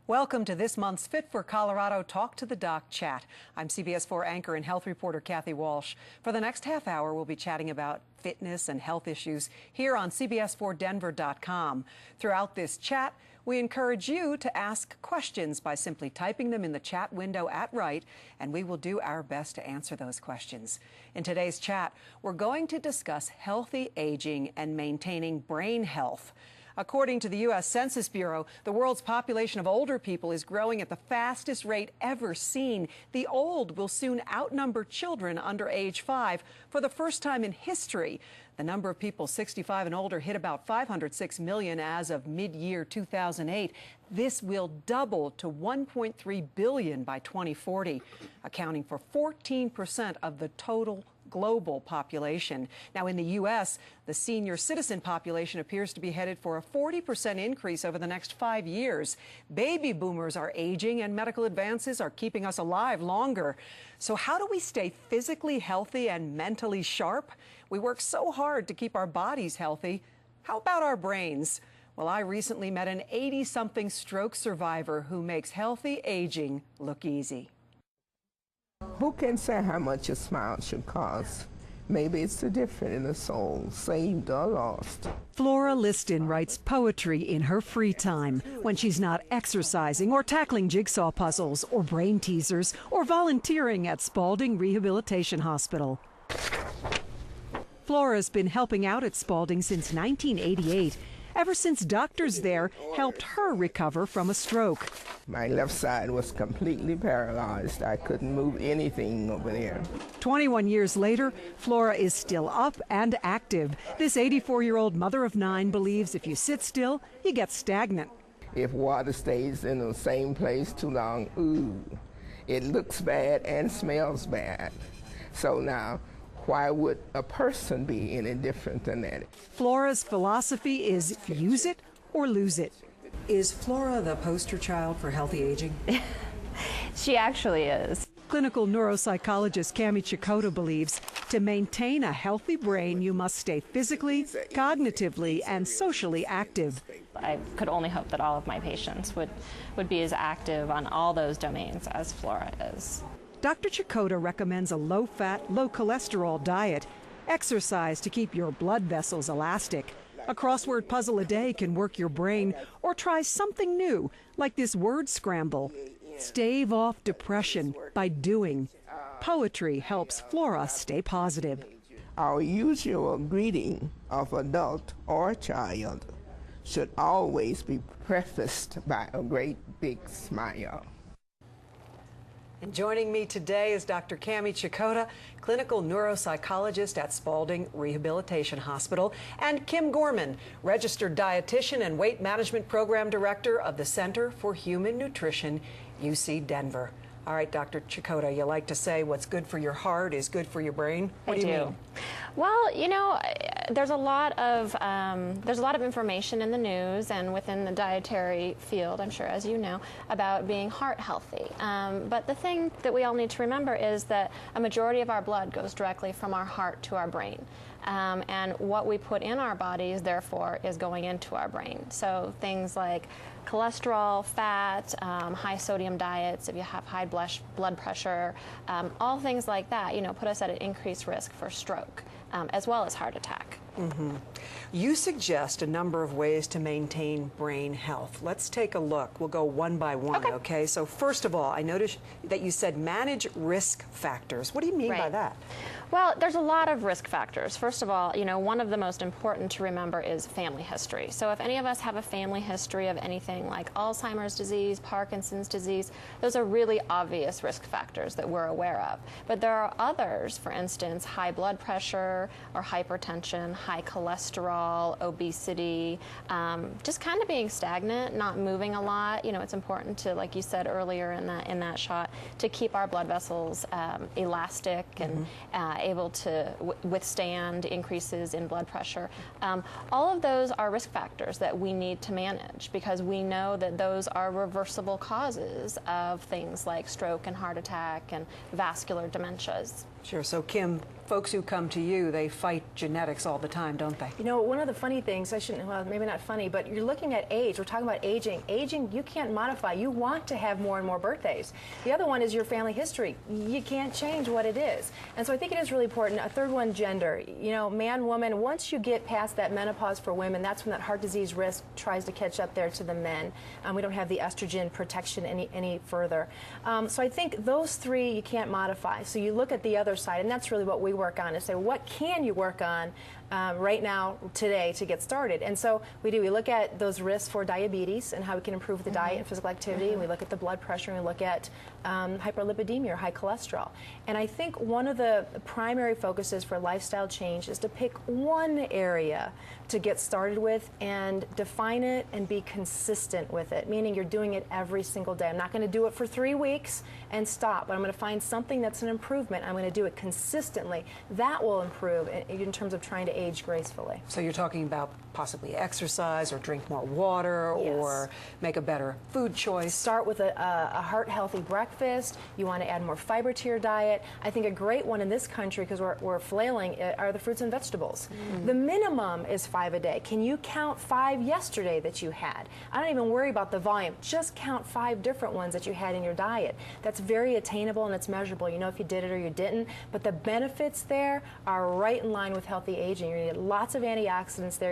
Welcome to this month's Fit for Colorado Talk to the Doc chat. I'm CBS 4 anchor and health reporter Kathy Walsh. For the next half hour, we'll be chatting about fitness and health issues here on CBS4Denver.com. Throughout this chat, we encourage you to ask questions by simply typing them in the chat window at right, and we will do our best to answer those questions. In today's chat, we're going to discuss healthy aging and maintaining brain health. According to the U.S. Census Bureau, the world's population of older people is growing at the fastest rate ever seen. The old will soon outnumber children under age 5 for the first time in history. The number of people 65 and older hit about 506 million as of mid-year 2008. This will double to 1.3 billion by 2040, accounting for 14% of the total global population. Now, in the U.S., the senior citizen population appears to be headed for a 40% increase over the next 5 years. Baby boomers are aging, and medical advances are keeping us alive longer. So how do we stay physically healthy and mentally sharp? We work so hard to keep our bodies healthy. How about our brains? Well, I recently met an 80-something stroke survivor who makes healthy aging look easy. Who can say how much a smile should cost? Maybe it's the difference in the soul, saved or lost. Flora Liston writes poetry in her free time when she's not exercising or tackling jigsaw puzzles or brain teasers or volunteering at Spalding Rehabilitation Hospital. Flora's been helping out at Spalding since 1988, ever since doctors there helped her recover from a stroke. My left side was completely paralyzed. I couldn't move anything over there. 21 years later, Flora is still up and active. This 84-year-old mother of 9 believes if you sit still, you get stagnant. If water stays in the same place too long, ooh, it looks bad and smells bad. So now, why would a person be any different than that? Flora's philosophy is use it or lose it. Is Flora the poster child for healthy aging? She actually is. Clinical neuropsychologist Cammy Chicota believes to maintain a healthy brain, you must stay physically, cognitively, and socially active. I could only hope that all of my patients would be as active on all those domains as Flora is. Dr. Chicota recommends a low-fat, low-cholesterol diet, exercise to keep your blood vessels elastic. A crossword puzzle a day can work your brain, or try something new, like this word scramble. Stave off depression by doing. Poetry helps Flora stay positive. Our usual greeting of adult or child should always be prefaced by a great big smile. And joining me today is Dr. Cammy Chicota, clinical neuropsychologist at Spalding Rehabilitation Hospital, and Kim Gorman, registered dietitian and weight management program director of the Center for Human Nutrition, UC Denver. All right, Dr. Chicota, you like to say what's good for your heart is good for your brain. What do you mean? Well, you know, there's a lot of information in the news and within the dietary field, I'm sure, as you know, about being heart healthy. But the thing that we all need to remember is that a majority of our blood goes directly from our heart to our brain. And what we put in our bodies, therefore, is going into our brain. So things like cholesterol, fat, high sodium diets, if you have high blood pressure, all things like that, you know, put us at an increased risk for stroke, as well as heart attack. Mm-hmm. You suggest a number of ways to maintain brain health. Let's take a look. We'll go one by one, okay? So first of all, I noticed that you said manage risk factors. What do you mean by that? Well, there's a lot of risk factors. First of all, you know, one of the most important to remember is family history. So if any of us have a family history of anything like Alzheimer's disease, Parkinson's disease, those are really obvious risk factors that we're aware of. But there are others, for instance, high blood pressure or hypertension, high cholesterol, obesity, just kind of being stagnant, not moving a lot. You know, it's important to, like you said earlier in that shot, to keep our blood vessels elastic and able to withstand increases in blood pressure. All of those are risk factors that we need to manage because we know that those are reversible causes of things like stroke and heart attack and vascular dementias. Sure. So, Kim, folks who come to you, they fight genetics all the time, don't they? You know, one of the funny things, well, maybe not funny, but you're looking at age. We're talking about aging. Aging, you can't modify. You want to have more and more birthdays. The other one is your family history. You can't change what it is. And so I think it is really important. A third one, gender. You know, man, woman, once you get past that menopause for women, that's when that heart disease risk tries to catch up there to the men. We don't have the estrogen protection any further. So I think those three you can't modify. So you look at the other side, and that's really what we work on, is say, what can you work on right now, today, to get started? And so we look at those risks for diabetes and how we can improve the diet and physical activity, and we look at the blood pressure, and we look at hyperlipidemia or high cholesterol. And I think one of the primary focuses for lifestyle change is to pick one area to get started with and define it and be consistent with it, meaning you're doing it every single day. I'm not going to do it for 3 weeks and stop, but I'm going to find something that's an improvement. I'm going to do it consistently. That will improve in terms of trying to age gracefully. So you're talking about possibly exercise or drink more water, Yes. or make a better food choice. Start with a heart-healthy breakfast. You want to add more fiber to your diet. I think a great one in this country, because we're flailing, are the fruits and vegetables. The minimum is 5 a day. Can you count 5 yesterday that you had? I don't even worry about the volume. Just count 5 different ones that you had in your diet. That's very attainable and it's measurable. You know if you did it or you didn't. But the benefits there are right in line with healthy aging. You're going to get lots of antioxidants there.